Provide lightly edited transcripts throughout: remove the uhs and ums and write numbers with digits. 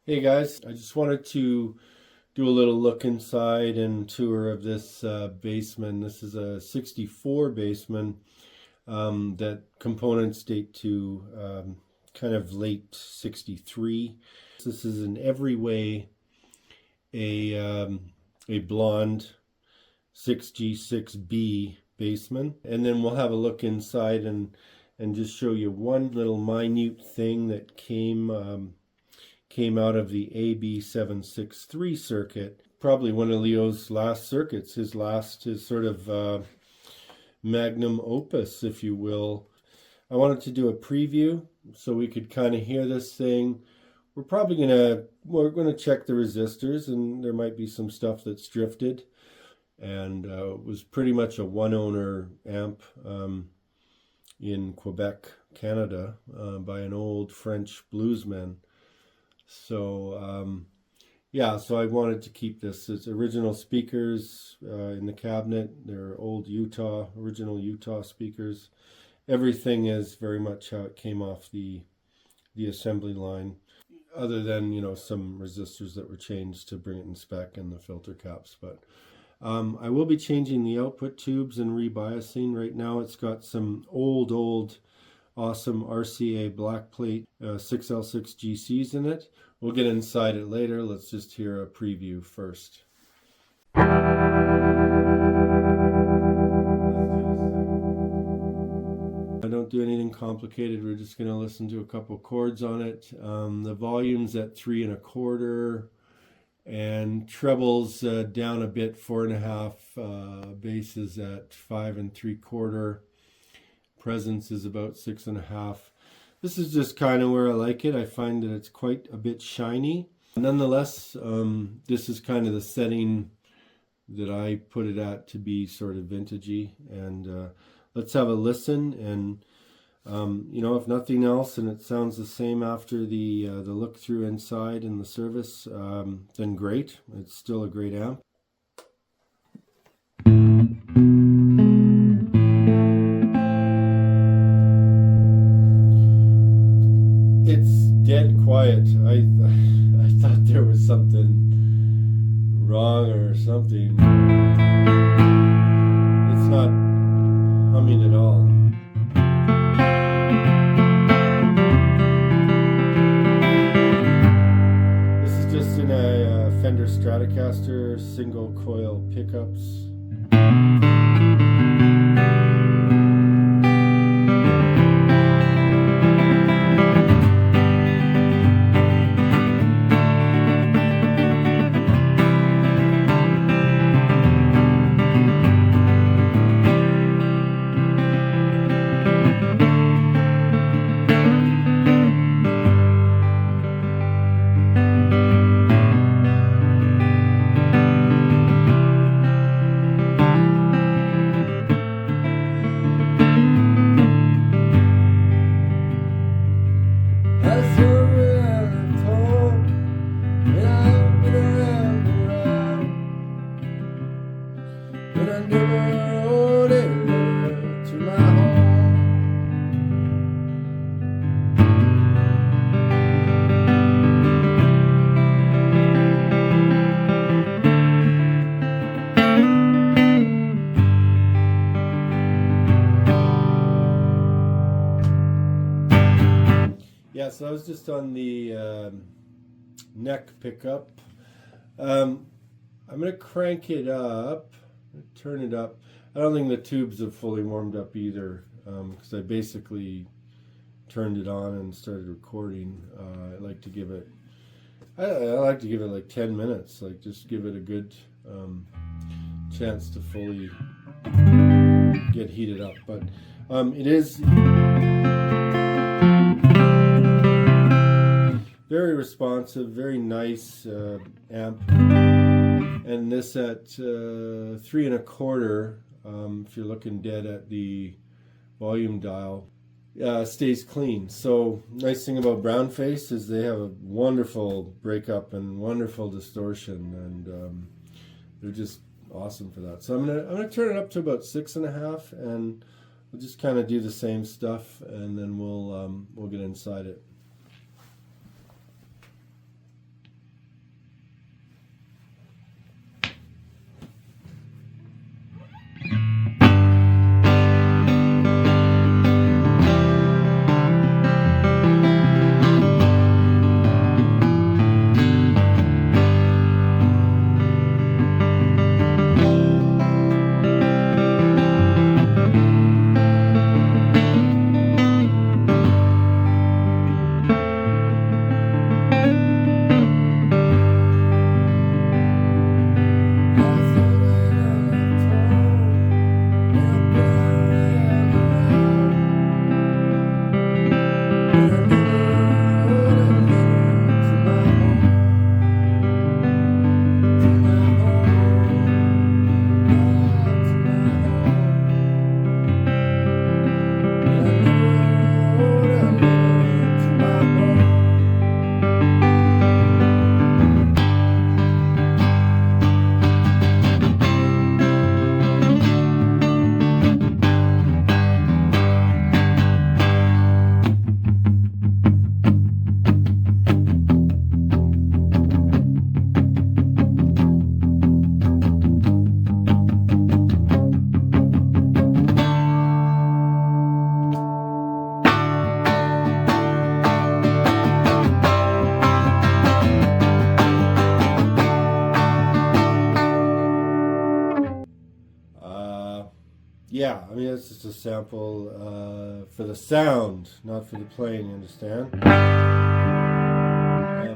Hey guys, I just wanted to do a little look inside and tour of this Bassman. This is a 64 Bassman that components date to kind of late 63. This is in every way a blonde 6G6B Bassman. And then we'll have a look inside and just show you one little minute thing that came out of the AB763 circuit. Probably one of Leo's last circuits, his sort of magnum opus, if you will. I wanted to do a preview so we could kind of hear this thing. We're gonna check the resistors, and there might be some stuff that's drifted. And it was pretty much a one-owner amp in Quebec, Canada, by an old French bluesman. So yeah, so I wanted to keep this. It's original speakers in the cabinet. They're old original Utah speakers. Everything is very much how it came off the assembly line, other than, some resistors that were changed to bring it in spec and the filter caps. But I will be changing the output tubes and rebiasing. Right now it's got some old awesome RCA black plate 6L6 GCs in it. We'll get inside it later. Let's just hear a preview first. I don't do anything complicated. We're just going to listen to a couple chords on it. The volume's at 3 1/4, and trebles down a bit, 4 1/2. Basses at 5 3/4. Presence is about 6 1/2. This is just kind of where I like it. I find that it's quite a bit shiny. Nonetheless, this is kind of the setting that I put it at to be sort of vintagey. And let's have a listen. And if nothing else, and it sounds the same after the look through inside and the service, then great. It's still a great amp. Dead quiet. I thought there was something wrong or something. It's not humming at all. This is just in a Fender Stratocaster single coil pickups. Yeah, so I was just on the neck pickup. I'm going to crank it up, turn it up. I don't think the tubes have fully warmed up either, because I basically turned it on and started recording. I like to give it like 10 minutes, like just give it a good chance to fully get heated up. But it is very responsive, very nice amp. And this at 3 1/4, if you're looking dead at the volume dial, stays clean. So nice thing about Brownface is they have a wonderful breakup and wonderful distortion, and they're just awesome for that. So I'm gonna turn it up to about 6 1/2, and we'll just kind of do the same stuff, and then we'll get inside it. yeah, I mean, that's just a sample for the sound, not for the playing, you understand?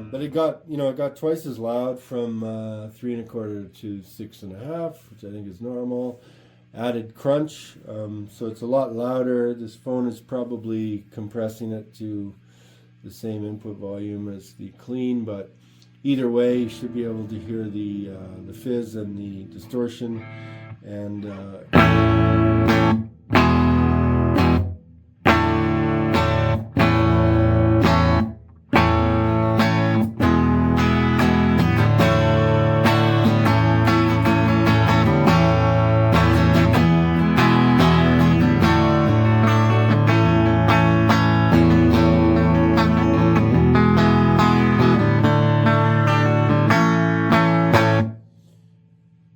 But it got, it got twice as loud from 3 1/4 to 6 1/2, which I think is normal. Added crunch, so it's a lot louder. This phone is probably compressing it to the same input volume as the clean, but either way, you should be able to hear the fizz and the distortion, and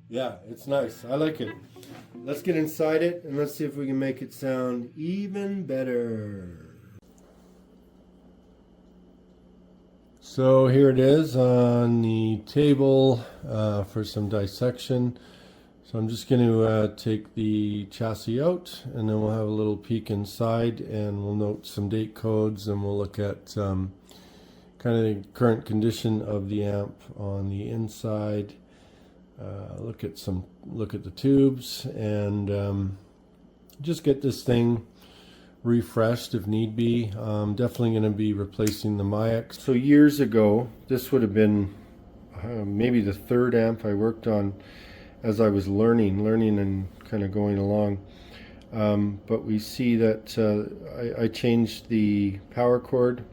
yeah, it's nice. I like it. Let's get inside it and let's see if we can make it sound even better. So here it is on the table for some dissection. So I'm just going to take the chassis out, and then we'll have a little peek inside, and we'll note some date codes, and we'll look at kind of the current condition of the amp on the inside. Look at the tubes, and just get this thing refreshed if need be. Definitely going to be replacing the MyX. So years ago, this would have been maybe the third amp I worked on as I was learning and kind of going along. But we see that I changed the power cord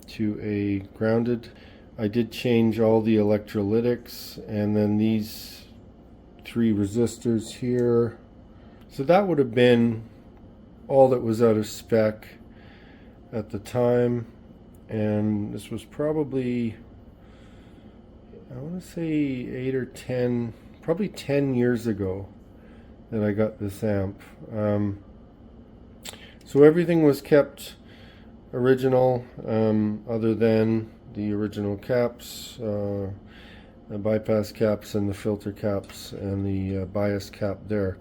to a grounded. I did change all the electrolytics, and then these 3 resistors here. So that would have been all that was out of spec at the time, and this was probably, I want to say 8 or 10, probably 10 years ago that I got this amp. So everything was kept original, other than the original caps, the bypass caps and the filter caps and the bias cap there.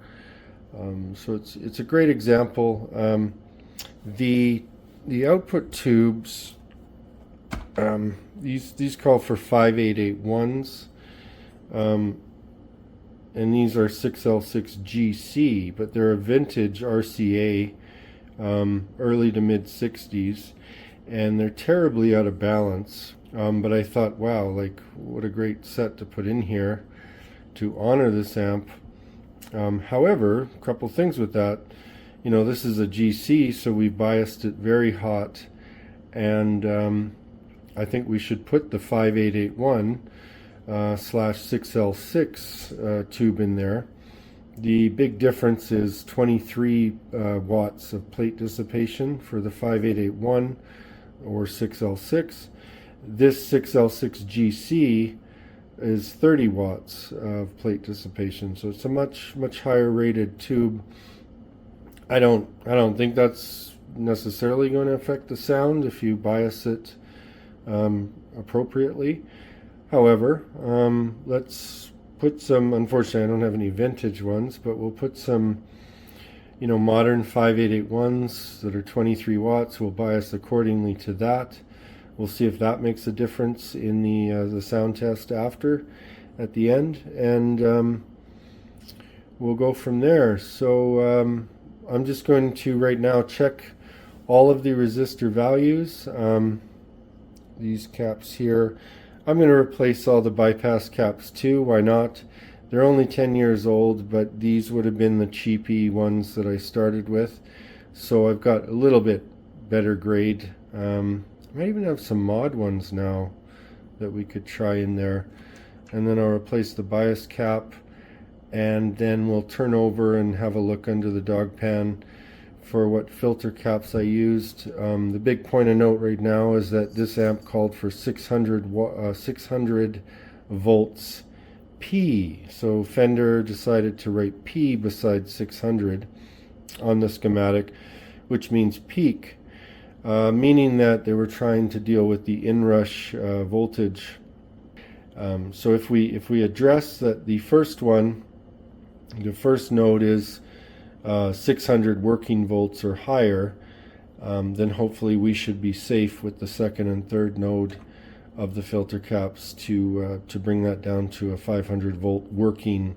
So it's a great example. The output tubes, these call for 5881s, and these are 6L6GC, but they're a vintage RCA, early to mid 60s, and they're terribly out of balance. But I thought, wow, like, what a great set to put in here to honor this amp. However, a couple things with that. This is a GC, so we biased it very hot, and I think we should put the 5881 /6L6 tube in there. The big difference is 23 watts of plate dissipation for the 5881 or 6L6. This 6L6GC is 30 watts of plate dissipation, so it's a much higher rated tube. I don't think that's necessarily going to affect the sound if you bias it appropriately. However, let's put some, unfortunately I don't have any vintage ones, but we'll put some modern 5881s that are 23 watts. We'll bias accordingly to that. We'll see if that makes a difference in the sound test after, at the end, and we'll go from there. So I'm just going to right now check all of the resistor values. These caps here, I'm going to replace all the bypass caps too. Why not? They're only 10 years old, but these would have been the cheapy ones that I started with. So I've got a little bit better grade. I might even have some mod ones now that we could try in there. And then I'll replace the bias cap, and then we'll turn over and have a look under the dog pan for what filter caps I used. The big point of note right now is that this amp called for 600 volts P. So Fender decided to write P beside 600 on the schematic, which means peak, meaning that they were trying to deal with the inrush voltage. So if we address that, the first note is 600 working volts or higher, then hopefully we should be safe with the second and third node of the filter caps to bring that down to a 500 volt working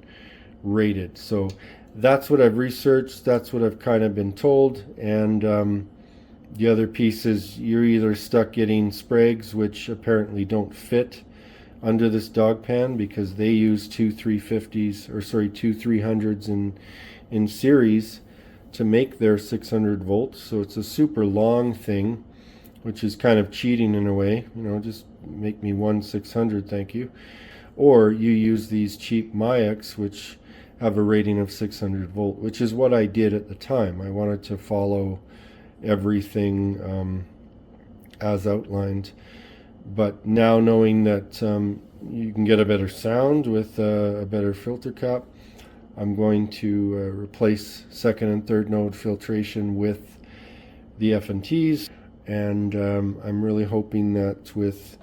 rated. So that's what I've researched, that's what I've kind of been told, and the other piece is you're either stuck getting Spragues, which apparently don't fit under this dog pan because they use two 350s, or sorry, two 300s in series to make their 600 volts. So it's a super long thing, which is kind of cheating in a way. You know, just make me one 600, thank you. Or you use these cheap Mayaks, which have a rating of 600 volt, which is what I did at the time. I wanted to follow everything as outlined. But now knowing that you can get a better sound with a better filter cap, I'm going to replace second and third node filtration with the F&Ts, and I'm really hoping that with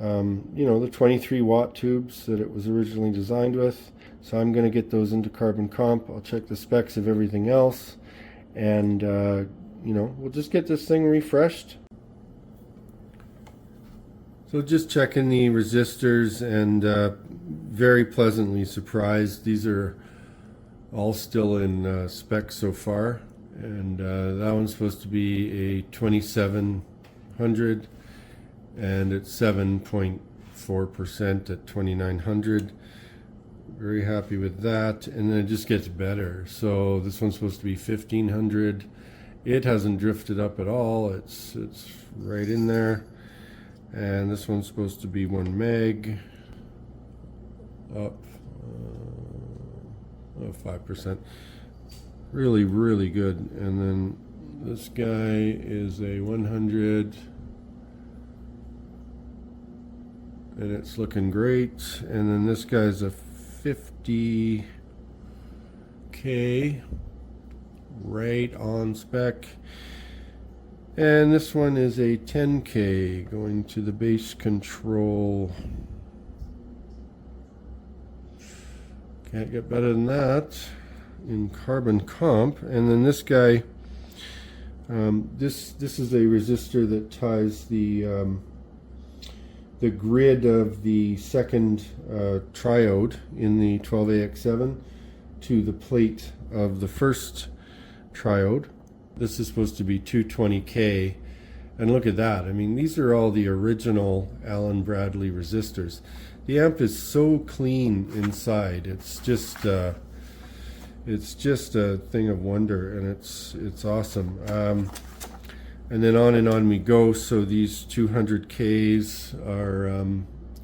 you know, the 23 watt tubes that it was originally designed with, so I'm going to get those into carbon comp. I'll check the specs of everything else, and you know, we'll just get this thing refreshed. So just checking the resistors, and very pleasantly surprised. These are all still in spec so far, and that one's supposed to be a 2700, and it's 7.4% at 2900. Very happy with that, and then it just gets better. So this one's supposed to be 1500. It hasn't drifted up at all. It's right in there. And this one's supposed to be 1 meg up 5%. Really, really good. And then this guy is a 100, and it's looking great. And then this guy's a 50K, right on spec. And this one is a 10K going to the bass control. Can't get better than that in carbon comp. And then this guy, this is a resistor that ties the grid of the second triode in the 12AX7 to the plate of the first triode. This is supposed to be 220K, and look at that. I mean, these are all the original Allen Bradley resistors. The amp is so clean inside. It's just a thing of wonder, and it's awesome. And then on we go. So these 200Ks are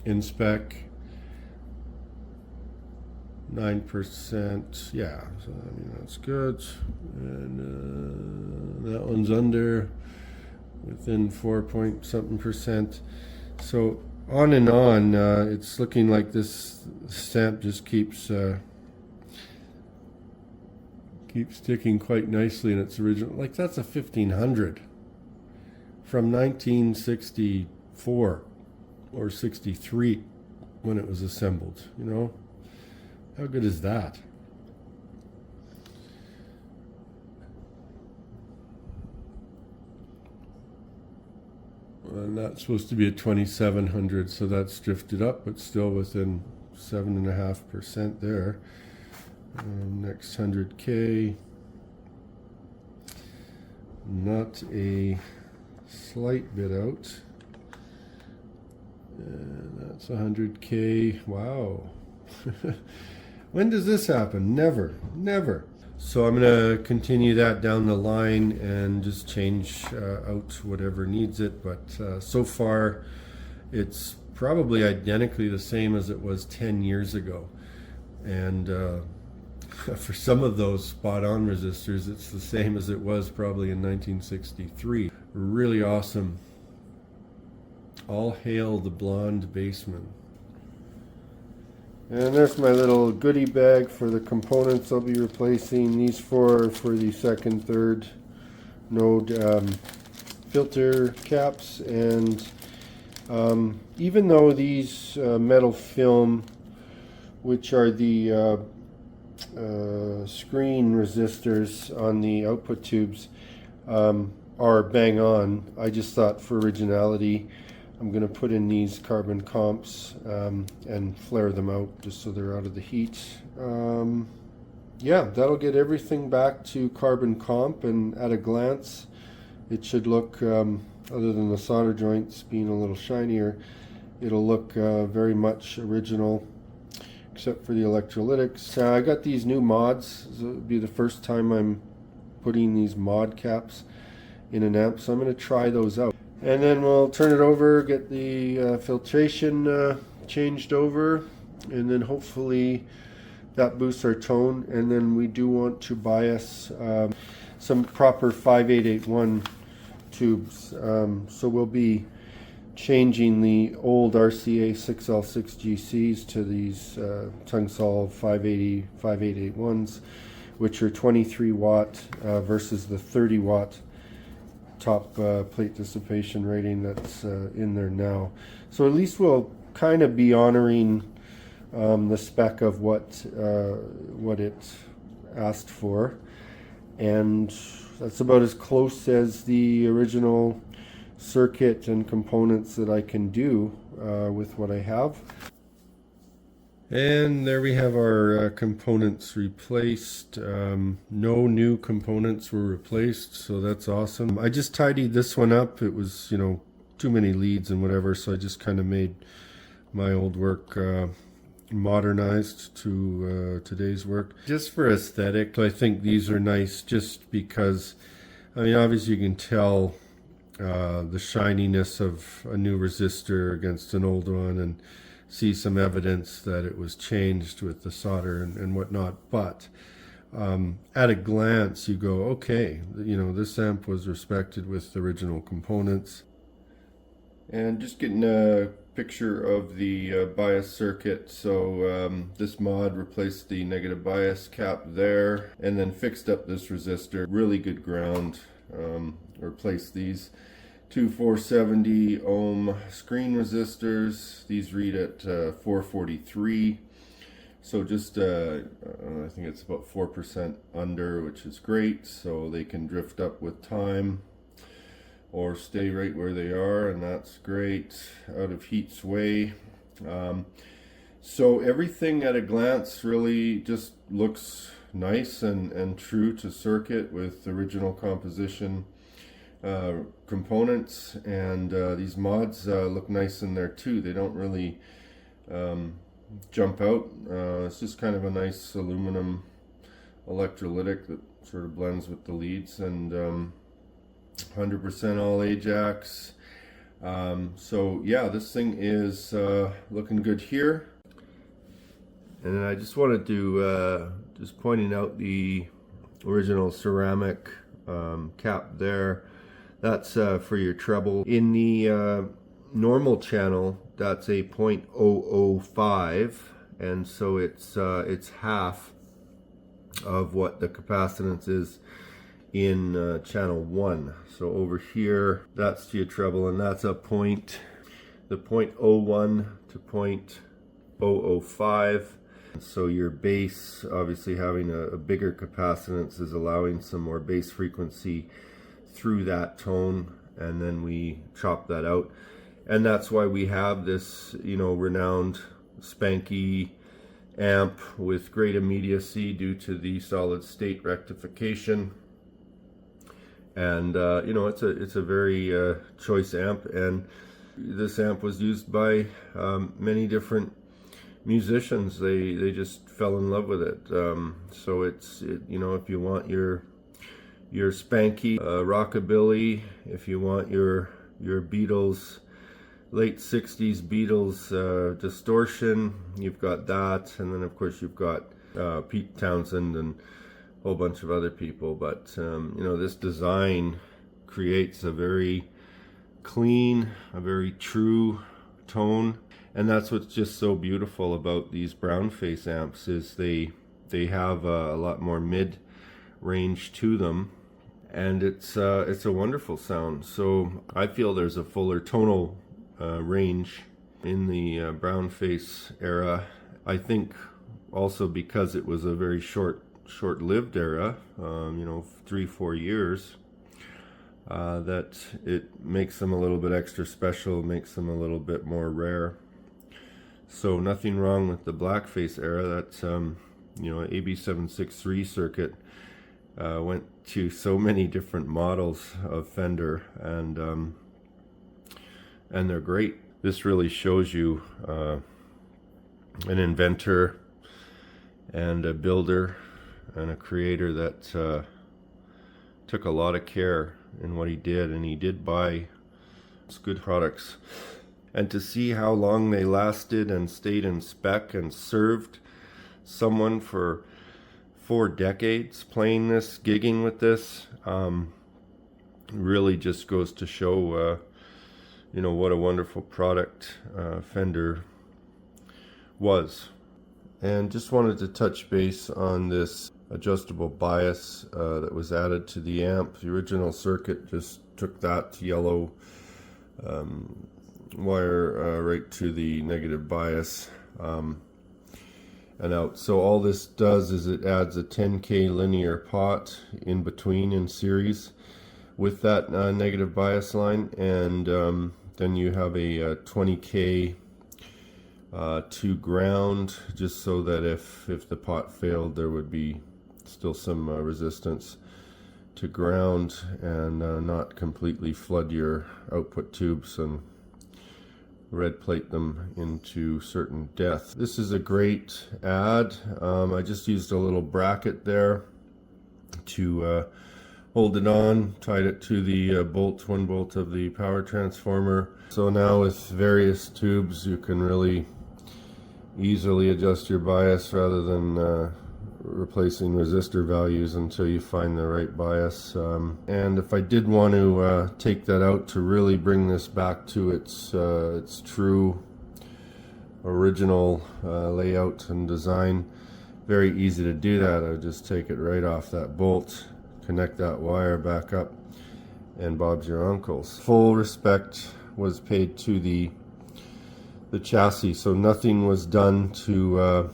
in spec. 9%, yeah, so I mean, that's good. And that one's under, within 4-point-something%. So on and on, it's looking like this stamp just keeps sticking quite nicely in its original. Like, that's a 1500 from 1964 or 63 when it was assembled, you know. How good is that? And that's supposed to be a 2700, so that's drifted up, but still within 7.5% there. Next 100K, not a slight bit out. And that's 100K. Wow. When does this happen? Never, never. So I'm going to continue that down the line and just change out whatever needs it. But so far, it's probably identically the same as it was 10 years ago. And for some of those spot-on resistors, it's the same as it was probably in 1963. Really awesome. All hail the blonde Bassman. And there's my little goodie bag for the components I'll be replacing. These four for the second, third node filter caps. And even though these metal film, which are the screen resistors on the output tubes are bang on. I just thought for originality I'm going to put in these carbon comps and flare them out just so they're out of the heat. Yeah, that'll get everything back to carbon comp, and at a glance it should look, other than the solder joints being a little shinier, it'll look very much original, except for the electrolytics. I got these new mods. This will be the first time I'm putting these mod caps in an amp, so I'm going to try those out. And then we'll turn it over, get the filtration changed over, and then hopefully that boosts our tone. And then we do want to bias some proper 5881 tubes. So we'll be changing the old RCA 6L6 GCs to these Tungsol 5881s, which are 23 watt versus the 30 watt top plate dissipation rating that's in there now. So at least we'll kind of be honoring the spec of what it asked for, and that's about as close as the original circuit and components that I can do with what I have. And there we have our components replaced. No new components were replaced, so that's awesome. I just tidied this one up. It was, you know, too many leads and whatever, so I just kind of made my old work modernized to today's work. Just for aesthetic, I think these are nice just because, I mean, obviously you can tell the shininess of a new resistor against an old one, and see some evidence that it was changed with the solder and whatnot. But at a glance you go, okay, you know, this amp was respected with the original components. And just getting a picture of the bias circuit. So this mod replaced the negative bias cap there and then fixed up this resistor. Really good ground. Replaced these two 470 ohm screen resistors. These read at 443, so just I think it's about 4% under, which is great, so they can drift up with time or stay right where they are, and that's great. Out of heat sway. So everything at a glance really just looks nice and true to circuit with original composition components, and these mods look nice in there too. They don't really jump out. It's just kind of a nice aluminum electrolytic that sort of blends with the leads, and 100% all Ajax. So yeah, this thing is looking good here. And then I just wanted to just pointing out the original ceramic cap there. That's for your treble. In the normal channel, that's a 0.005, and so it's half of what the capacitance is in channel 1. So over here, that's your treble, and that's a point, the 0.01 to 0.005. So your bass, obviously having a bigger capacitance, is allowing some more bass frequency through that tone, and then we chop that out. And that's why we have this, you know, renowned spanky amp with great immediacy due to the solid state rectification. And you know, it's a very choice amp, and this amp was used by many different musicians. They just fell in love with it. So you know, if you want your spanky rockabilly, if you want your Beatles, late 60s Beatles distortion, you've got that. And then of course you've got Pete Townsend and a whole bunch of other people. But you know, this design creates a very clean, a very true tone. And that's what's just so beautiful about these brown face amps, is they have a lot more mid range to them, and it's a wonderful sound. So I feel there's a fuller tonal range in the brown face era. I think also because it was a very short-lived era, 3-4 years, that it makes them a little bit extra special, makes them a little bit more rare. So nothing wrong with the blackface era. That's AB763 circuit went to so many different models of Fender, and they're great. This really shows you an inventor and a builder and a creator that took a lot of care in what he did, and he did buy good products. And to see how long they lasted and stayed in spec and served someone for 4 decades playing this, gigging with this, really just goes to show what a wonderful product Fender was. And just wanted to touch base on this adjustable bias that was added to the amp. The original circuit just took that yellow wire right to the negative bias and out. So all this does is it adds a 10K linear pot in between in series with that negative bias line, and then you have a 20K to ground, just so that if the pot failed, there would be still some resistance to ground and not completely flood your output tubes and red plate them into certain death. This is a great add. I just used a little bracket there to hold it on, tied it to the one bolt of the power transformer. So now with various tubes you can really easily adjust your bias rather than replacing resistor values until you find the right bias. And if I did want to take that out to really bring this back to its true original layout and design, very easy to do that. I would just take it right off that bolt, connect that wire back up, and Bob's your uncle's. Full respect was paid to the chassis, so nothing was done to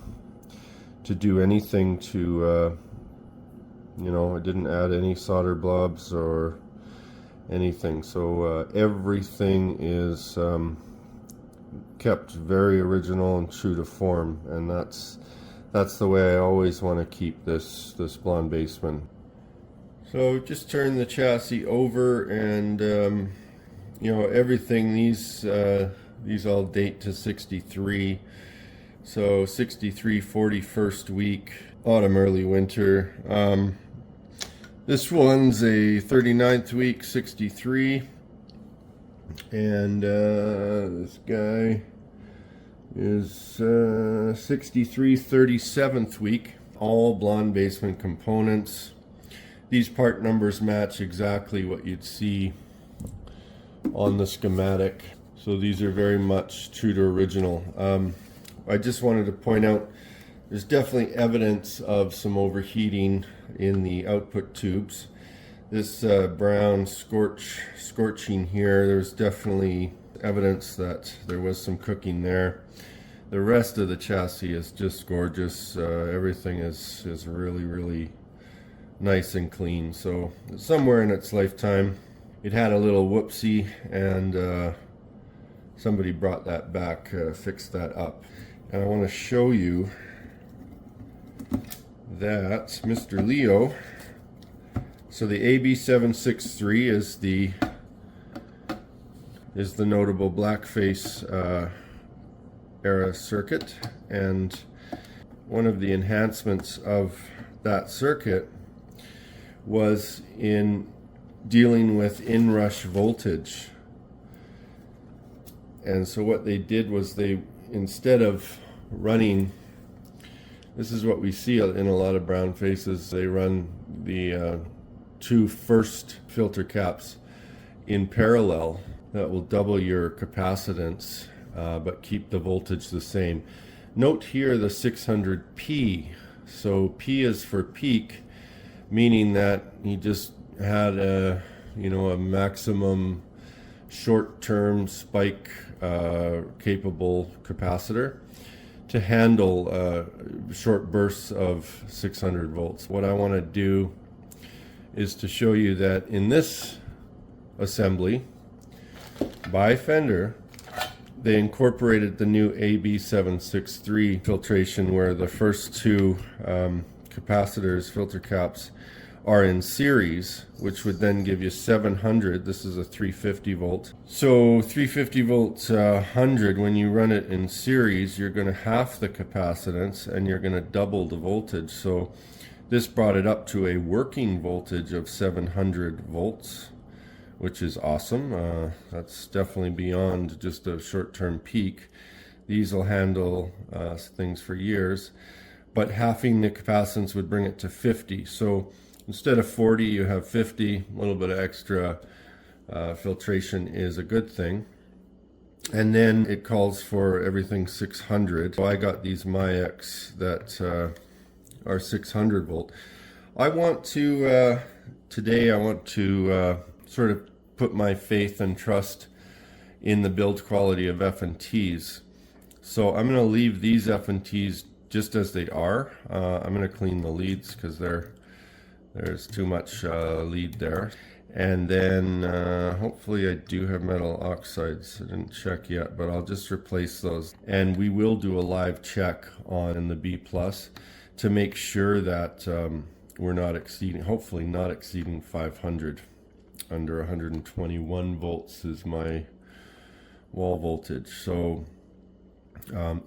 do anything to I didn't add any solder blobs or anything, so everything is kept very original and true to form, and that's the way I always want to keep this blonde Bassman. So just turn the chassis over, and everything, these all date to 63. So 63, 41st week, autumn, early winter. This one's a 39th week, 63. And this guy is 63, 37th week. All blonde Bassman components. These part numbers match exactly what you'd see on the schematic. So these are very much true to original. I just wanted to point out there's definitely evidence of some overheating in the output tubes. This brown scorching here, there's definitely evidence that there was some cooking there. The rest of the chassis is just gorgeous. Everything is really, really nice and clean. So somewhere in its lifetime it had a little whoopsie, and somebody brought that back, fixed that up. And I want to show you that Mr. Leo, so the AB763 is the notable blackface era circuit, and one of the enhancements of that circuit was in dealing with inrush voltage. And so what they did was they, instead of running, this is what we see in a lot of brown faces, they run the 2 first filter caps in parallel. That will double your capacitance, but keep the voltage the same. Note here the 600P. So P is for peak, meaning that he just had a maximum short-term spike capable capacitor. to handle short bursts of 600 volts. What I want to do is to show you that in this assembly by Fender, they incorporated the new AB763 filtration, where the first two capacitors, filter caps, are in series, which would then give you 700. This is a 350 volt. So 350 volts, 100, when you run it in series, you're going to half the capacitance and you're going to double the voltage. So this brought it up to a working voltage of 700 volts, which is awesome. That's definitely beyond just a short-term peak. These will handle things for years, but halving the capacitance would bring it to 50. So instead of 40, you have 50. A little bit of extra filtration is a good thing. And then it calls for everything 600. So I got these MyX that are 600 volt. I want to, today I want to sort of put my faith and trust in the build quality of F&Ts. So I'm going to leave these F&Ts just as they are. I'm going to clean the leads because there's too much lead there. And then hopefully I do have metal oxides. I didn't check yet, but I'll just replace those. And we will do a live check on the B plus to make sure that we're not exceeding, hopefully not exceeding 500. Under 121 volts is my wall voltage. So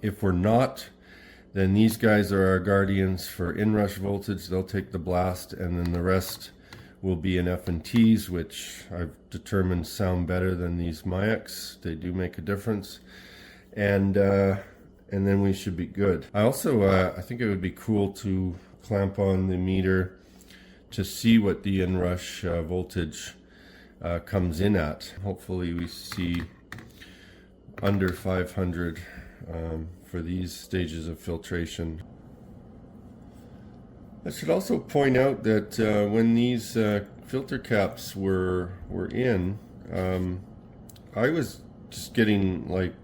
if we're not, then these guys are our guardians for inrush voltage. They'll take the blast, and then the rest will be in F&Ts, which I've determined sound better than these MyX. They do make a difference, and then we should be good. I also I think it would be cool to clamp on the meter to see what the inrush voltage comes in at. Hopefully we see under 500 for these stages of filtration. I should also point out that when these filter caps were in, I was just getting like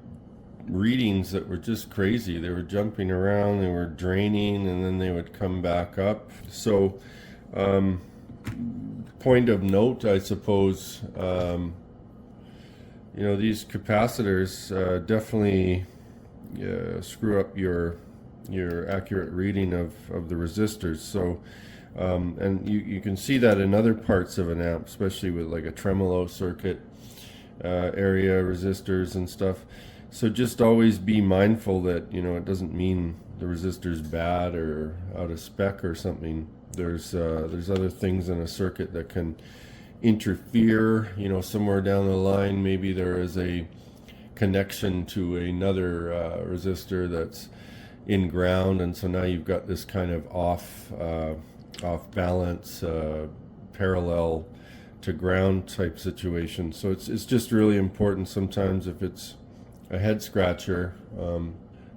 readings that were just crazy. They were jumping around, they were draining, and then they would come back up. So point of note, I suppose, you know, these capacitors definitely screw up your accurate reading of the resistors. So and you can see that in other parts of an amp, especially with like a tremolo circuit area resistors and stuff. So just always be mindful that, you know, it doesn't mean the resistor's bad or out of spec or something. There's other things in a circuit that can interfere, you know, somewhere down the line. Maybe there is a connection to another resistor that's in ground, and so now you've got this kind of off balance, parallel to ground type situation. So it's just really important sometimes if it's a head scratcher.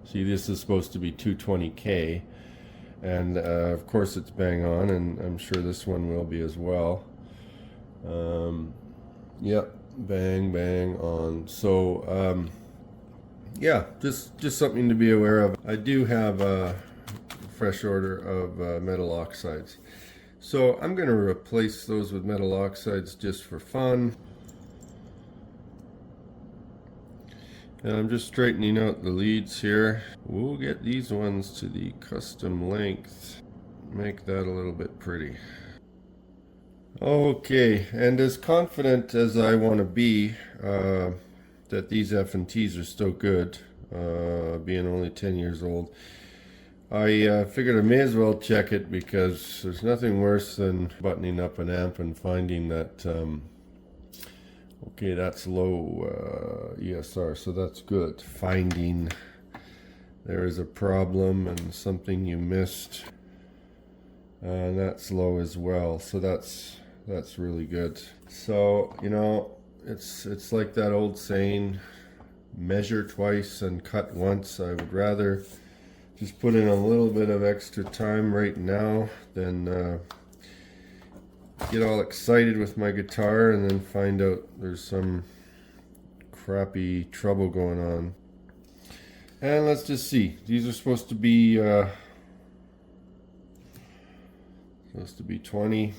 See, this is supposed to be 220K, and of course it's bang on, and I'm sure this one will be as well. Yep, bang on. So yeah, just something to be aware of. I do have a fresh order of metal oxides, so I'm going to replace those with metal oxides just for fun. And I'm just straightening out the leads here. We'll get these ones to the custom length, make that a little bit pretty. Okay, and as confident as I want to be that these F&Ts are still good, being only 10 years old, I figured I may as well check it, because there's nothing worse than buttoning up an amp and finding that okay, that's low ESR, so that's good. Finding there is a problem and something you missed, and that's low as well, so that's really good. So, you know, it's like that old saying, measure twice and cut once. I would rather just put in a little bit of extra time right now than get all excited with my guitar and then find out there's some crappy trouble going on. And let's just see. These are supposed to be 20.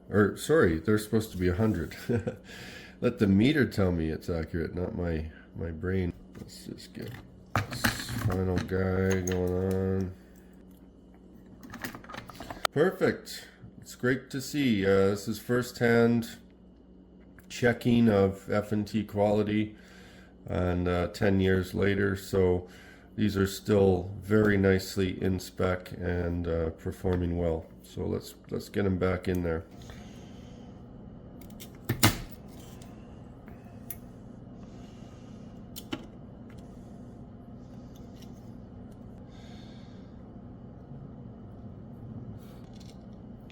Or sorry, they're supposed to be 100. Let the meter tell me it's accurate, not my brain. Let's just get this final guy going on. Perfect. It's great to see. This is first-hand checking of F&T quality, and 10 years later, so these are still very nicely in spec and performing well. So let's get them back in there.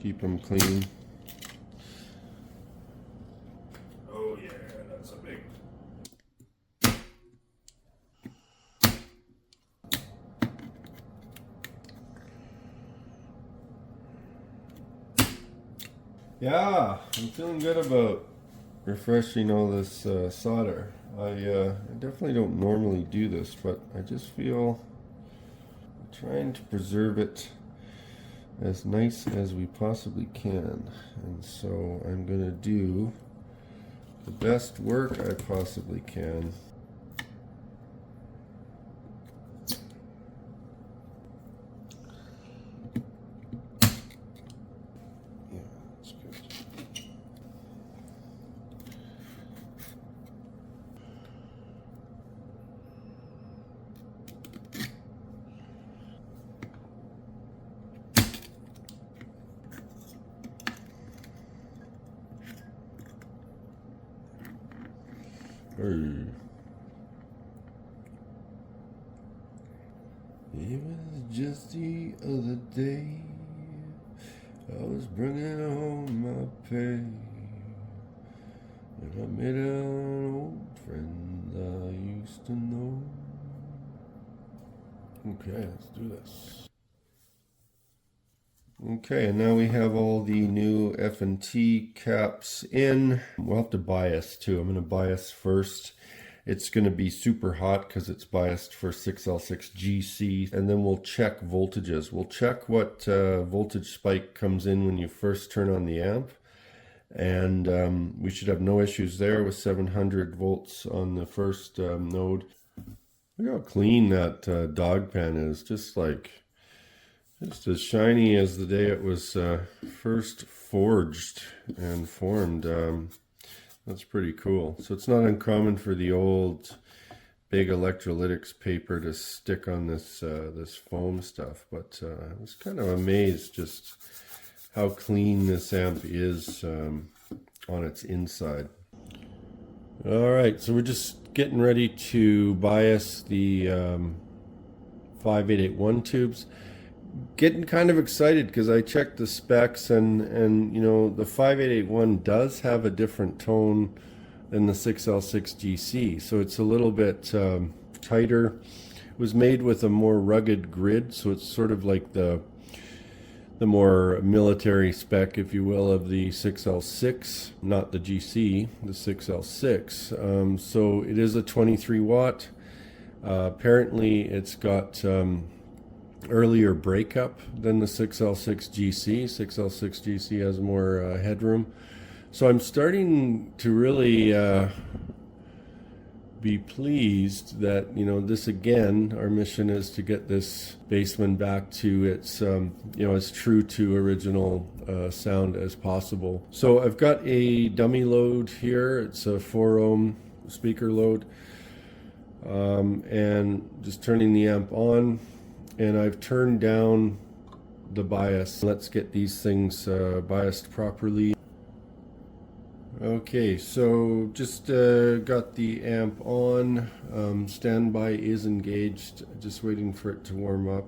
Keep them clean. Oh yeah, that's a big. Yeah, I'm feeling good about refreshing all this solder. I definitely don't normally do this, but I just feel trying to preserve it as nice as we possibly can, and so I'm gonna do the best work I possibly can. Yeah, that's good. Hey. It was just the other day I was bringing home my pay, and I met an old friend I used to know. Okay, let's do this. Okay, and now we have all the new F&T caps in. We'll have to bias too. I'm going to bias first. It's going to be super hot because it's biased for 6L6 GC, and then we'll check voltages. We'll check what voltage spike comes in when you first turn on the amp, and we should have no issues there with 700 volts on the first node. Look how clean that dog pan is, just as shiny as the day it was first forged and formed. That's pretty cool. So it's not uncommon for the old big electrolytics paper to stick on this this foam stuff, but I was kind of amazed just how clean this amp is on its inside. All right, so we're just getting ready to bias the 5881 tubes. Getting kind of excited because I checked the specs, and you know, the 5881 does have a different tone than the 6L6 GC, so it's a little bit tighter. It was made with a more rugged grid, so it's sort of like the more military spec, if you will, of the 6L6, not the GC, the 6L6. So it is a 23 watt. Apparently it's got earlier breakup than the 6L6 GC. 6L6 GC has more headroom. So I'm starting to really be pleased that, you know, this again, our mission is to get this Bassman back to its, you know, as true to original sound as possible. So I've got a dummy load here. It's a 4 ohm speaker load, and just turning the amp on, and I've turned down the bias. Let's get these things biased properly. Okay, so just got the amp on. Standby is engaged, just waiting for it to warm up.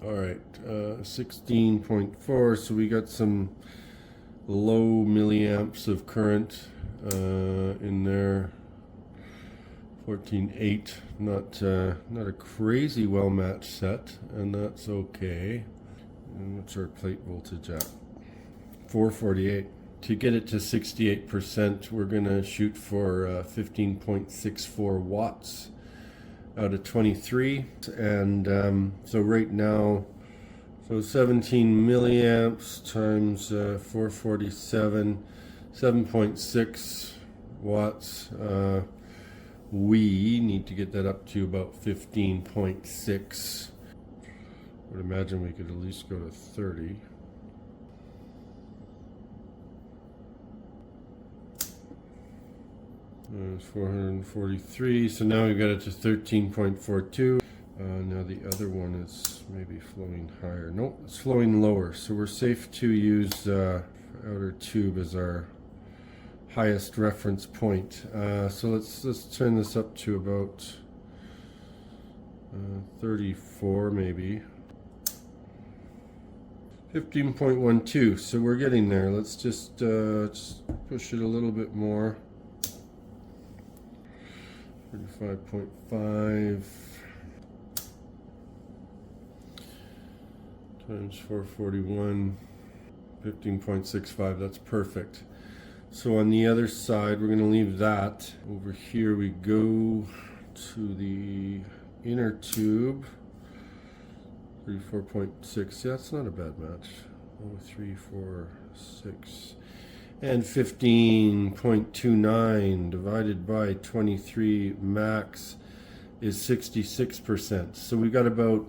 All right, 16.4, so we got some low milliamps of current in there. 14.8, not a crazy well matched set, and that's okay. And what's our plate voltage at? 448. To get it to 68%, we're going to shoot for 15.64 watts out of 23. And so right now, so 17 milliamps times 447, 7.6 watts. We need to get that up to about 15.6. I would imagine we could at least go to 30. There's 443, so now we've got it to 13.42. Now the other one is maybe flowing higher. Nope, it's flowing lower, so we're safe to use outer tube as our highest reference point. So let's turn this up to about 34 maybe. 15.12, so we're getting there. Let's just push it a little bit more. 35.5 times 441, 15.65, that's perfect. So on the other side, we're going to leave that. Over here we go to the inner tube. 34.6, yeah, that's not a bad match. 3, 4, 6. And 15.29 divided by 23 max is 66%. So we got about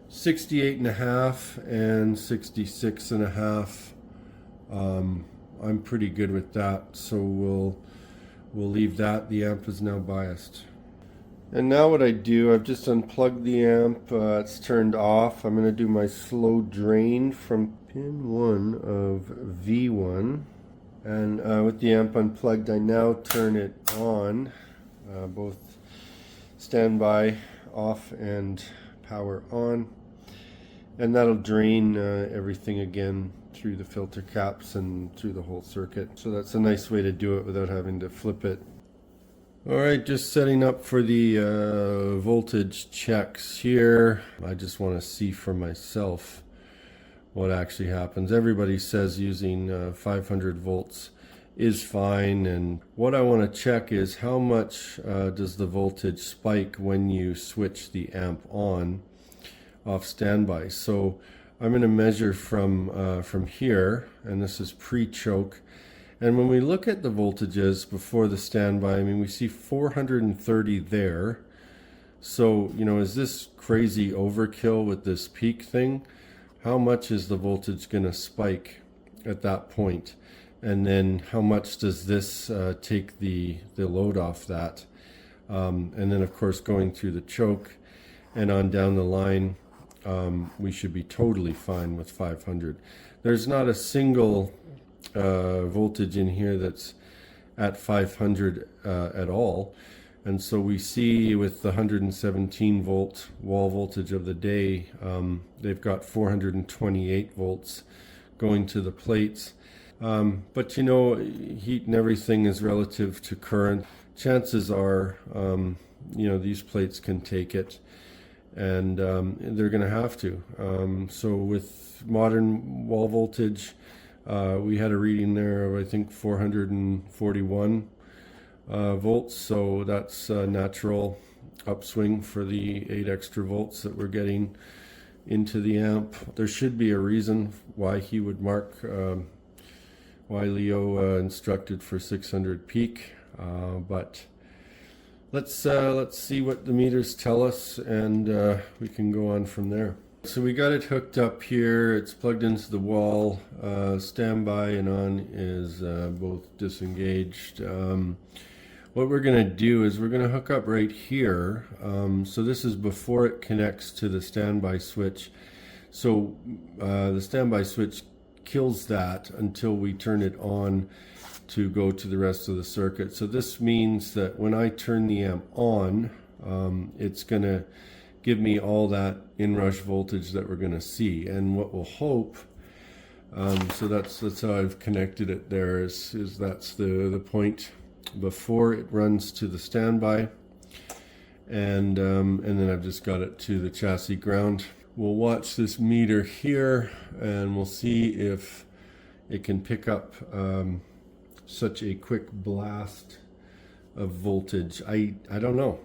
68.5 and 66.5. I'm pretty good with that, so we'll leave that. The amp is now biased. And now what I do, I've just unplugged the amp. It's turned off. I'm going to do my slow drain from pin 1 of V1. And with the amp unplugged, I now turn it on, both standby off and power on. And that'll drain everything again through the filter caps and through the whole circuit. So that's a nice way to do it without having to flip it. Alright, just setting up for the voltage checks here. I just want to see for myself what actually happens. Everybody says using 500 volts is fine, and what I want to check is how much does the voltage spike when you switch the amp on off standby. So I'm going to measure from here, and this is pre-choke. And when we look at the voltages before the standby, I mean, we see 430 there. So, you know, is this crazy overkill with this peak thing? How much is the voltage going to spike at that point? And then how much does this take the load off that? And then, of course, going through the choke and on down the line, we should be totally fine with 500. There's not a single voltage in here that's at 500 at all. And so we see with the 117 volt wall voltage of the day, they've got 428 volts going to the plates. But you know, heat and everything is relative to current. Chances are, you know, these plates can take it, and they're going to have to. So with modern wall voltage, we had a reading there of I think 441 volts, so that's a natural upswing for the 8 extra volts that we're getting into the amp. There should be a reason why he would mark, why Leo instructed for 600 peak, but let's see what the meters tell us, and we can go on from there. So we got it hooked up here. It's plugged into the wall. Standby and on is both disengaged. What we're going to do is we're going to hook up right here. So this is before it connects to the standby switch. So the standby switch kills that until we turn it on to go to the rest of the circuit. So this means that when I turn the amp on, it's going to give me all that inrush voltage that we're going to see. And what we'll hope, so that's how I've connected it there, is that's the point before it runs to the standby, and then I've just got it to the chassis ground. We'll watch this meter here and we'll see if it can pick up such a quick blast of voltage. I don't know.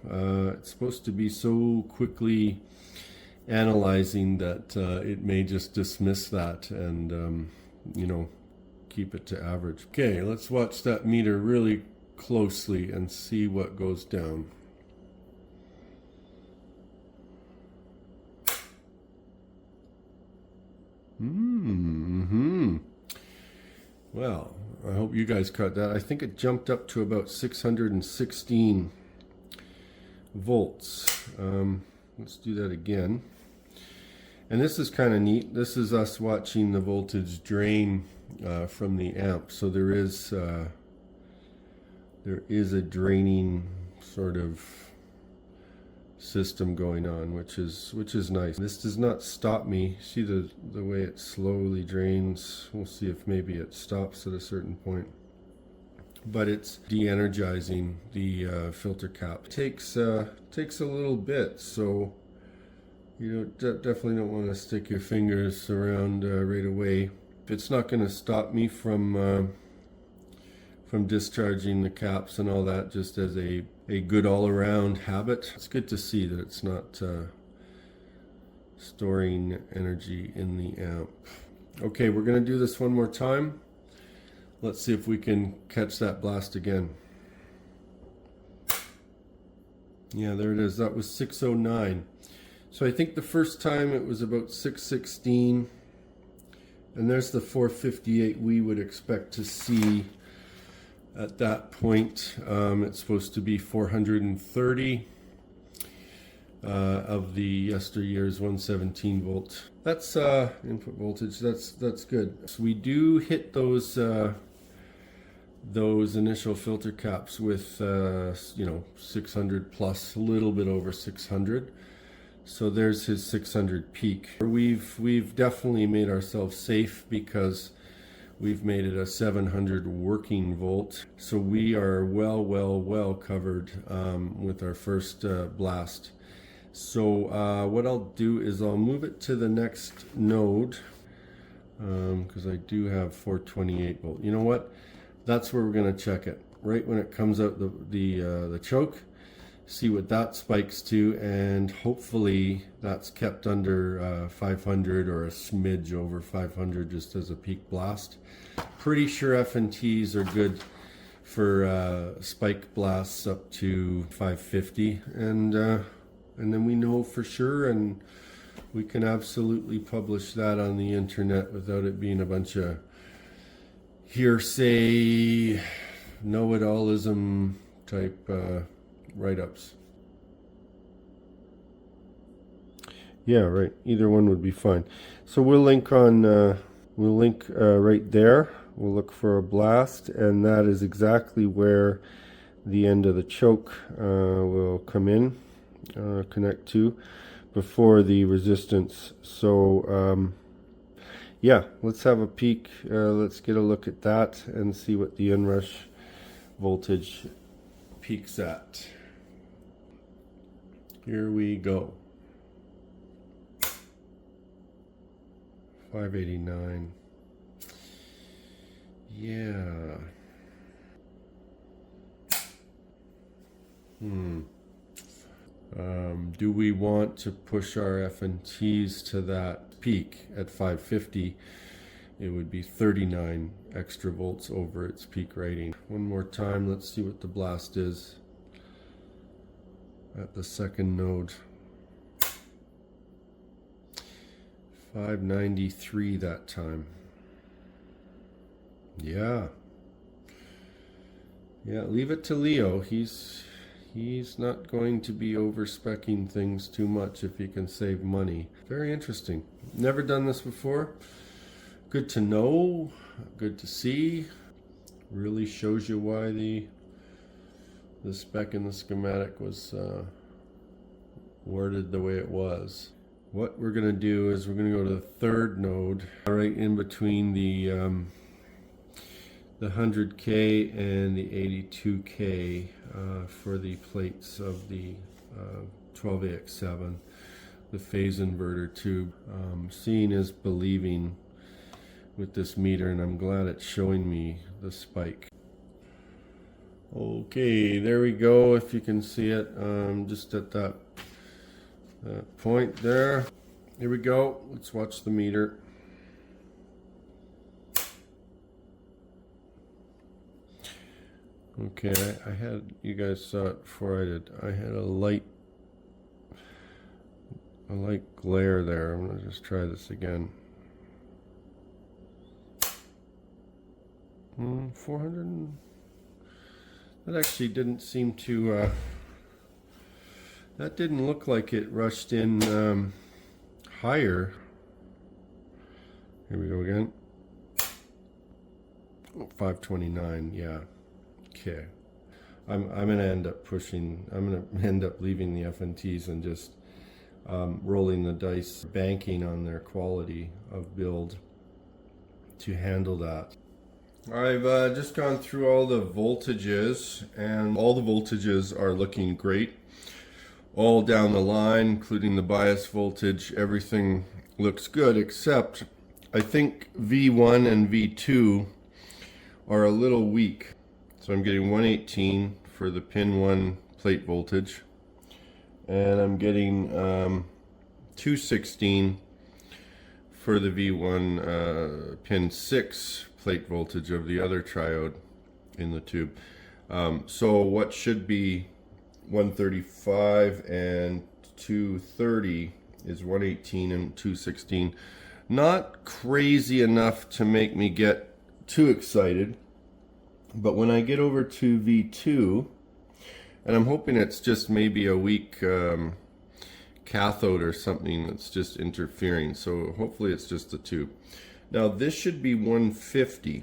It's supposed to be so quickly analyzing that it may just dismiss that and you know, keep it to average. Okay, let's watch that meter really closely and see what goes down. Well, I hope you guys caught that. I think it jumped up to about 616 volts. Let's do that again. And this is kind of neat. This is us watching the voltage drain from the amp. So there is a draining sort of system going on, which is nice. This does not stop me. See the way it slowly drains. We'll see if maybe it stops at a certain point. But it's de-energizing the filter cap. It takes a little bit, so you definitely don't want to stick your fingers around right away. It's not going to stop me from discharging the caps and all that, just as a good all-around habit. It's good to see that it's not storing energy in the amp. Okay, we're going to do this one more time. Let's see if we can catch that blast again. Yeah, there it is. That was 609. So I think the first time it was about 616. And there's the 458 we would expect to see at that point. It's supposed to be 430 of the yesteryear's 117 volt. That's input voltage. That's good. So we do hit those initial filter caps with 600 plus, a little bit over 600. So there's his 600 peak. We've definitely made ourselves safe because we've made it a 700 working volt. So we are well covered with our first blast. So what I'll do is I'll move it to the next node because I do have 428 volt. You know what? That's where we're going to check it. Right when it comes out the choke. See what that spikes to, and hopefully that's kept under 500 or a smidge over 500 just as a peak blast. Pretty sure F&Ts are good for spike blasts up to 550, and then we know for sure, and we can absolutely publish that on the internet without it being a bunch of hearsay, know-it-allism type write-ups. Yeah, right. Either one would be fine. So we'll link on right there. We'll look for a blast, and that is exactly where the end of the choke will come in, connect to, before the resistance. So yeah, let's have a peek. Let's get a look at that and see what the inrush voltage peaks at. Here we go. 589. Yeah. Do we want to push our F&Ts to that peak at 550? It would be 39 extra volts over its peak rating. One more time, let's see what the blast is at the second node. 593 that time. Yeah, leave it to Leo. He's not going to be over-speccing things too much if he can save money. Very interesting. Never done this before. Good to know, good to see. Really shows you why the spec in the schematic was worded the way it was. What we're going to do is we're going to go to the third node, right in between the 100K and the 82K for the plates of the 12AX7. the phase inverter tube. Seeing is believing with this meter, and I'm glad it's showing me the spike. Okay, there we go, if you can see it, just at that point there. Here we go, let's watch the meter. Okay, I had, you guys saw it before I did, I had a light glare there. I'm gonna just try this again. 400. That actually didn't seem to. That didn't look like it rushed in higher. Here we go again. 529. Yeah. Okay. I'm gonna end up pushing. I'm gonna end up leaving the FNTs and just rolling the dice, banking on their quality of build to handle that. I've just gone through all the voltages, and all the voltages are looking great. All down the line, including the bias voltage, everything looks good, except I think V1 and V2 are a little weak. So I'm getting 118 for the pin 1 plate voltage, and I'm getting 216 for the V1 pin 6 plate voltage of the other triode in the tube. So what should be 135 and 230 is 118 and 216. Not crazy enough to make me get too excited, but when I get over to V2, and I'm hoping it's just maybe a weak cathode or something that's just interfering, so hopefully it's just the tube. Now this should be 150,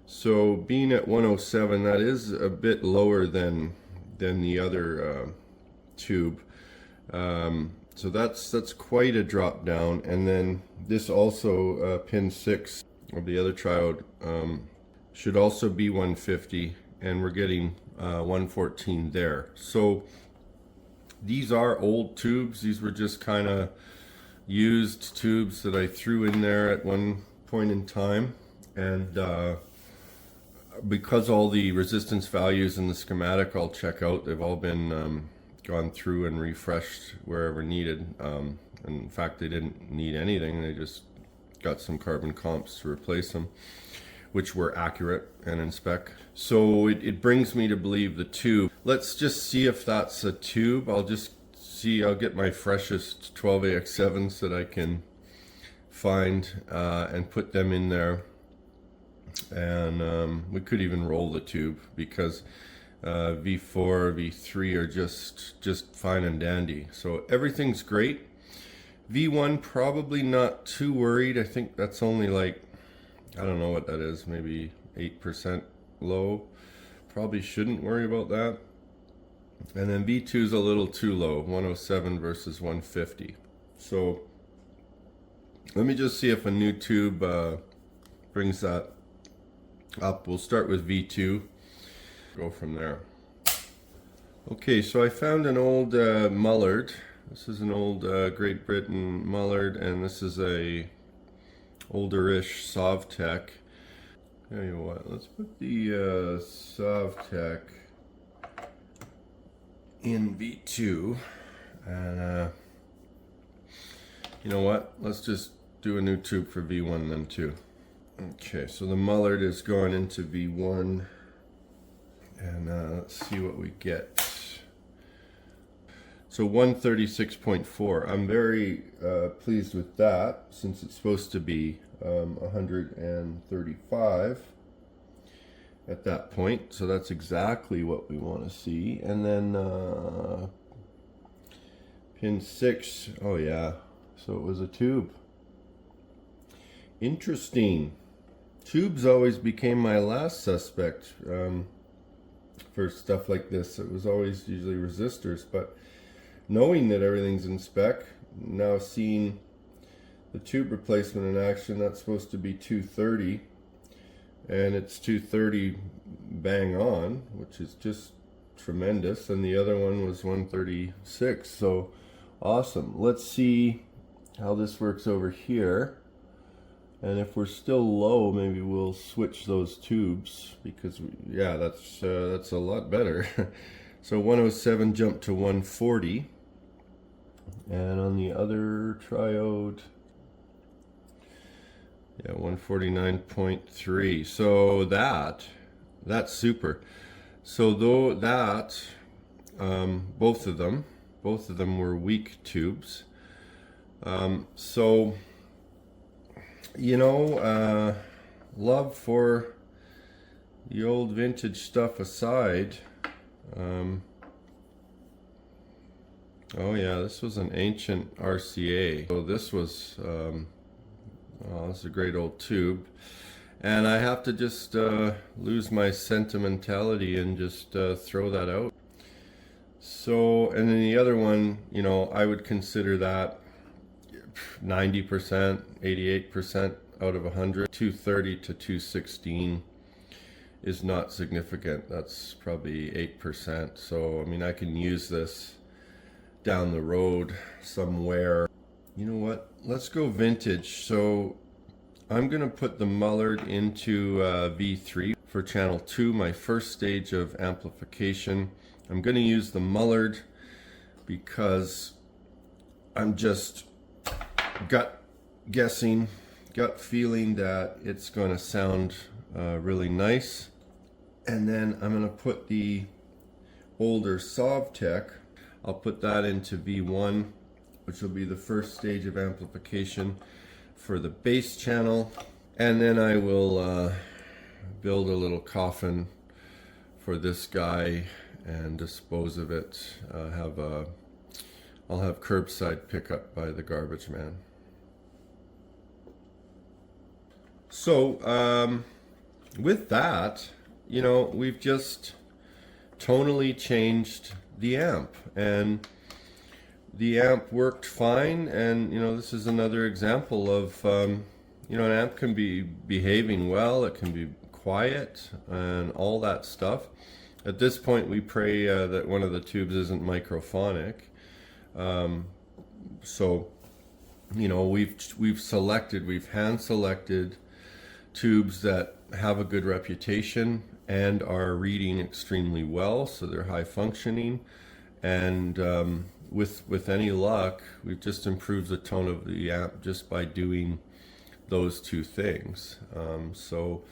so being at 107, that is a bit lower than the other tube, so that's quite a drop down. And then this also pin 6 of the other triode should also be 150, and we're getting 114 there. So these are old tubes. These were just kind of used tubes that I threw in there at one point in time, and because all the resistance values in the schematic I'll check out, they've all been gone through and refreshed wherever needed. And in fact, they didn't need anything, they just got some carbon comps to replace them, which were accurate and in spec. So it brings me to believe the tube. Let's just see if that's a tube. I'll get my freshest 12AX7s that I can find and put them in there. And we could even roll the tube, because V4, V3 are just fine and dandy. So everything's great. V1 probably not too worried. I think that's only like, I don't know what that is, maybe 8% low. Probably shouldn't worry about that. And then V2 is a little too low, 107 versus 150. So let me just see if a new tube brings that up. We'll start with V2, go from there. Okay, so I found an old Mullard. This is an old Great Britain Mullard, and this is a older-ish Sovtech. Tell you what, let's put the Sovtech in V2, and you know what, let's just do a new tube for V1 then too. Okay, so the Mullard is going into V1, and let's see what we get. So 136.4. I'm very pleased with that, since it's supposed to be 135 at that point. So that's exactly what we want to see. And then pin 6. Oh yeah, so it was a tube. Interesting. Tubes always became my last suspect for stuff like this. It was always usually resistors, but knowing that everything's in spec, now seeing the tube replacement in action, that's supposed to be 230, and it's 230 bang on, which is just tremendous, and the other one was 136. So Awesome. Let's see how this works over here. And if we're still low, maybe we'll switch those tubes because, yeah, that's a lot better. So 107 jumped to 140. And on the other triode, yeah, 149.3. So that's super. So though that, both of them were weak tubes. So, you know, love for the old vintage stuff aside, oh yeah, this was an ancient RCA. So this was, oh, this is a great old tube. And I have to just lose my sentimentality and just throw that out. So, and then the other one, you know, I would consider that 90%, 88% out of 100. 230 to 216 is not significant. That's probably 8%. So, I mean, I can use this down the road somewhere. You know what? Let's go vintage. So I'm going to put the Mullard into V3 for channel 2, my first stage of amplification. I'm going to use the Mullard because I'm just gut feeling that it's going to sound really nice. And then I'm going to put the older Sovtech, I'll put that into V1, which will be the first stage of amplification for the bass channel. And then I will build a little coffin for this guy and dispose of it. I'll have curbside pickup by the garbage man. So with that, you know, we've just tonally changed the amp, and the amp worked fine. And you know, this is another example of you know, an amp can be behaving well, it can be quiet and all that stuff. At this point we pray that one of the tubes isn't microphonic. So you know, we've hand selected tubes that have a good reputation and are reading extremely well, so they're high functioning. And with any luck, we've just improved the tone of the amp just by doing those two things. So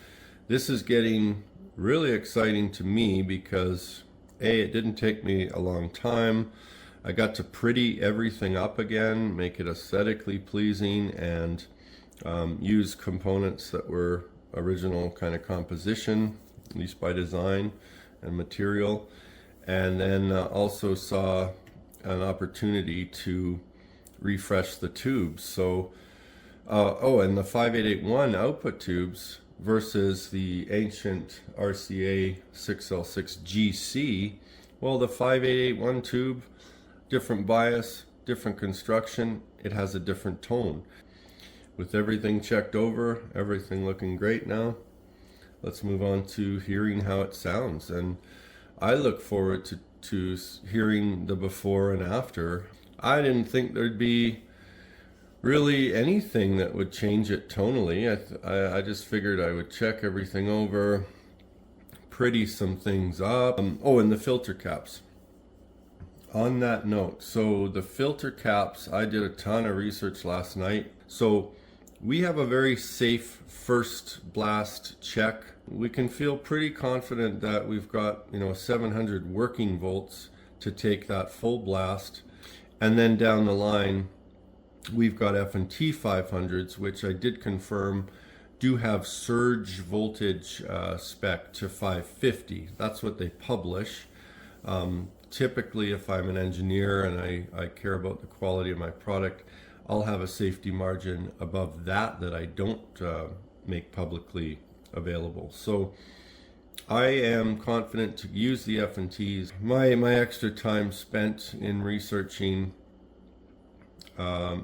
this is getting really exciting to me because it didn't take me a long time. I got to pretty everything up again, make it aesthetically pleasing, and use components that were original kind of composition, at least by design and material. And then also saw an opportunity to refresh the tubes. So, oh, and the 5881 output tubes versus the ancient RCA 6L6 GC, well, the 5881 tube, different bias, different construction, it has a different tone. With everything checked over, everything looking great now, let's move on to hearing how it sounds. And I look forward to hearing the before and after. I didn't think there'd be really anything that would change it tonally. I just figured I would check everything over, pretty some things up. Oh, and the filter caps. On that note, so the filter caps, I did a ton of research last night. So we have a very safe first blast check. We can feel pretty confident that we've got, you know, 700 working volts to take that full blast. And then down the line, we've got F&T 500s, which I did confirm do have surge voltage spec to 550. That's what they publish. Typically, if I'm an engineer and I care about the quality of my product, I'll have a safety margin above that I don't make publicly available. So I am confident to use the F&Ts. My extra time spent in researching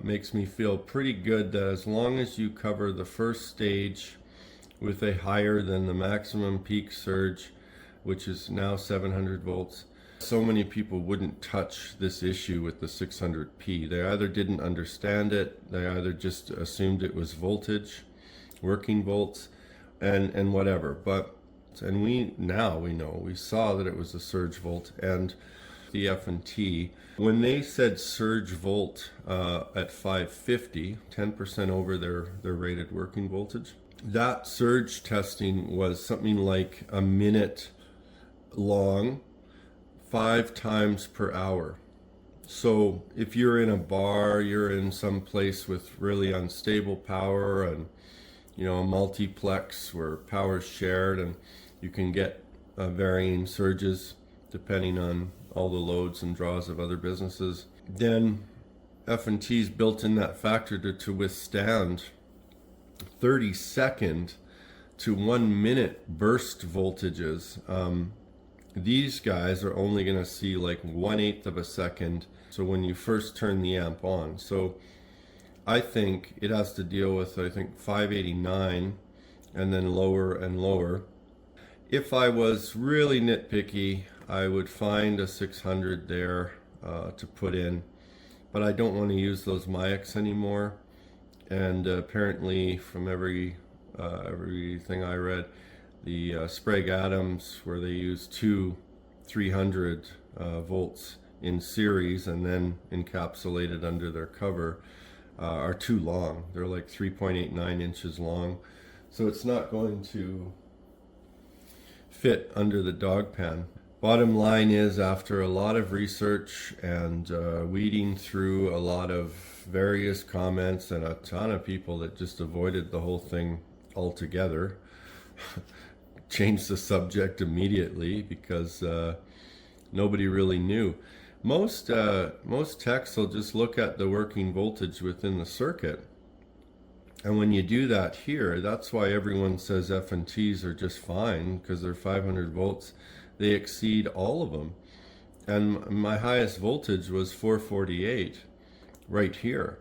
makes me feel pretty good that as long as you cover the first stage with a higher than the maximum peak surge, which is now 700 volts, So many people wouldn't touch this issue with the 600p. They either didn't understand it, they either just assumed it was voltage, working volts, and whatever. And we know, we saw that it was a surge volt, and the F&T, when they said surge volt at 550, 10% over their rated working voltage, that surge testing was something like a minute long, 5 times per hour. So if you're in a bar, you're in some place with really unstable power, and a multiplex where power is shared, and you can get varying surges depending on all the loads and draws of other businesses, then F&T's built in that factor to withstand 30-second to 1 minute burst voltages. These guys are only going to see like 1/8 of a second. So when you first turn the amp on, so I think it has to deal with 589 and then lower and lower. If I was really nitpicky, I would find a 600 there to put in, but I don't want to use those Mayaks anymore. And apparently, from everything I read, the Sprague Adams, where they use 2 300 volts in series and then encapsulated under their cover, are too long. They're like 3.89 inches long, so it's not going to fit under the dog pan. Bottom line is, after a lot of research and weeding through a lot of various comments and a ton of people that just avoided the whole thing altogether, changed the subject immediately because nobody really knew. Most techs will just look at the working voltage within the circuit. And when you do that here, that's why everyone says F&Ts are just fine, because they're 500 volts. They exceed all of them. And my highest voltage was 448 right here.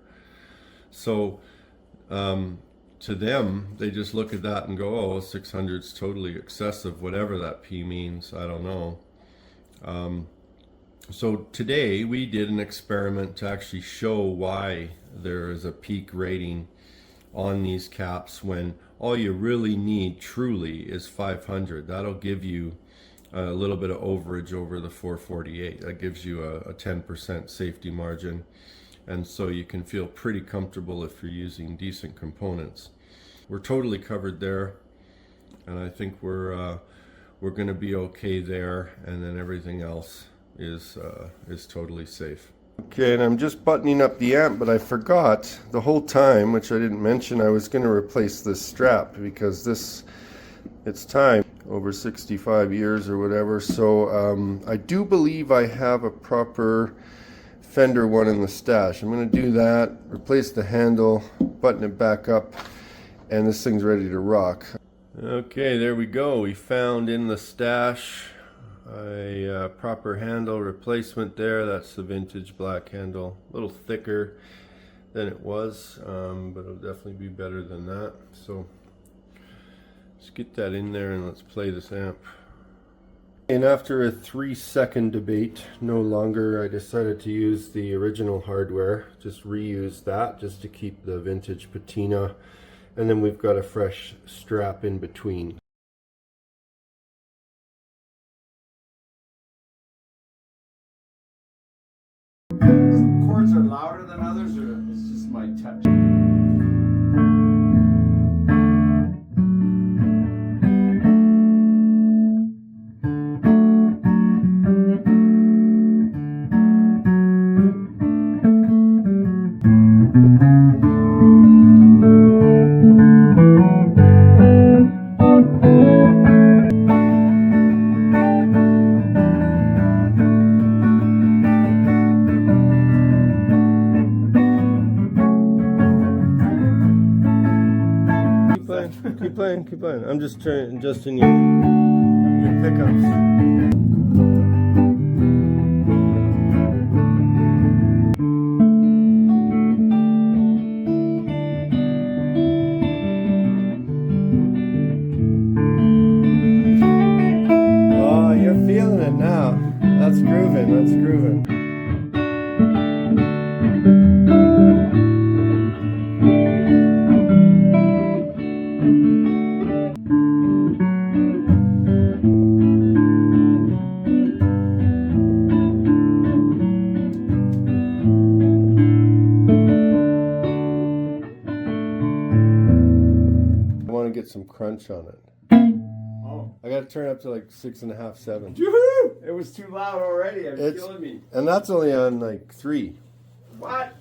So to them, they just look at that and go, oh, 600 is totally excessive, whatever that P means, I don't know. So today we did an experiment to actually show why there is a peak rating on these caps when all you really need truly is 500. That'll give you a little bit of overage over the 448. That gives you a 10% safety margin, and so you can feel pretty comfortable if you're using decent components. We're totally covered there, and I think we're going to be okay there, and then everything else is totally safe. Okay, and I'm just buttoning up the amp, but I forgot the whole time, which I didn't mention, I was going to replace this strap because it's time, over 65 years or whatever. So I do believe I have a proper Fender one in the stash. I'm going to do that, replace the handle, button it back up, and this thing's ready to rock. Okay, there we go. We found in the stash a proper handle replacement there. That's the vintage black handle, a little thicker than it was, but it'll definitely be better than that. So let's get that in there and let's play this amp. And after a 3-second debate, no longer, I decided to use the original hardware, just reuse that just to keep the vintage patina, and then we've got a fresh strap in between. Chords are louder than others, or it's just my touch? Keep playing. I'm just adjusting your pickups. Oh, you're feeling it now. That's great. get some crunch on it. Oh. I got to turn it up to like 6.5, 7. It was too loud already. It's killing me. And that's only on like 3. What?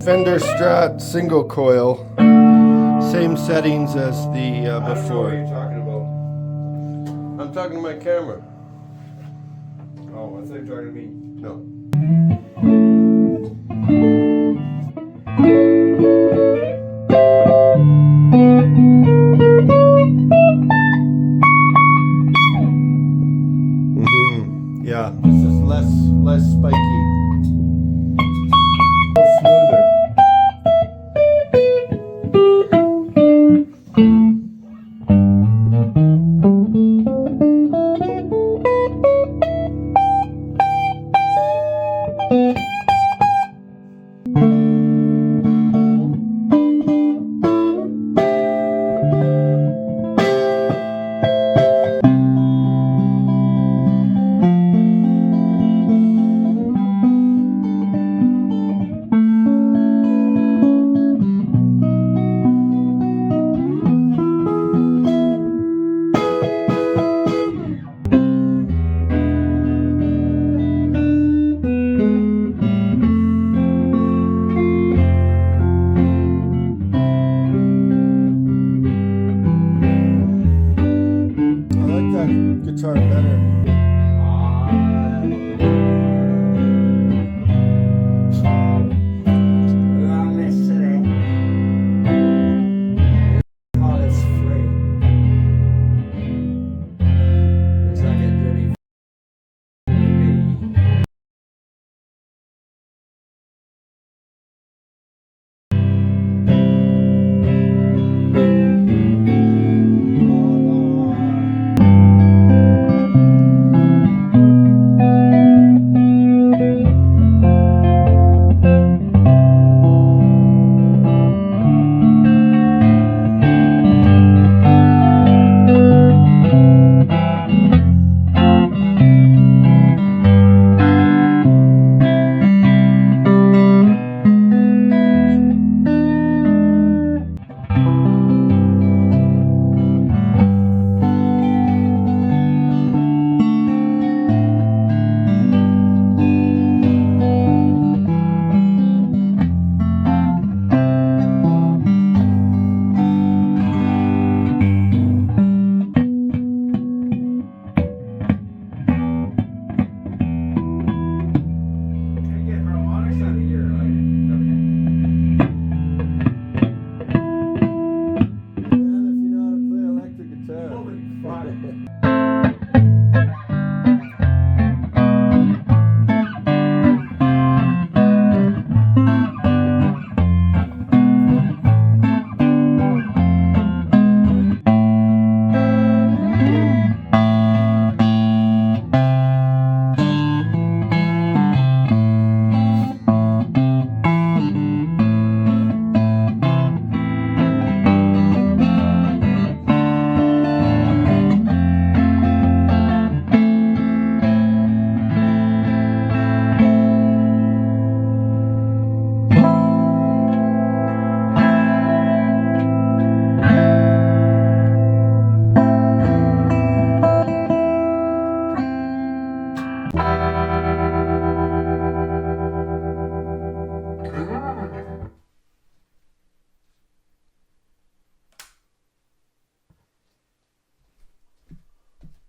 Fender Strat single coil, same settings as the I don't know what before. you're talking about. I'm talking to my camera. Oh, I thought you were talking to me. No.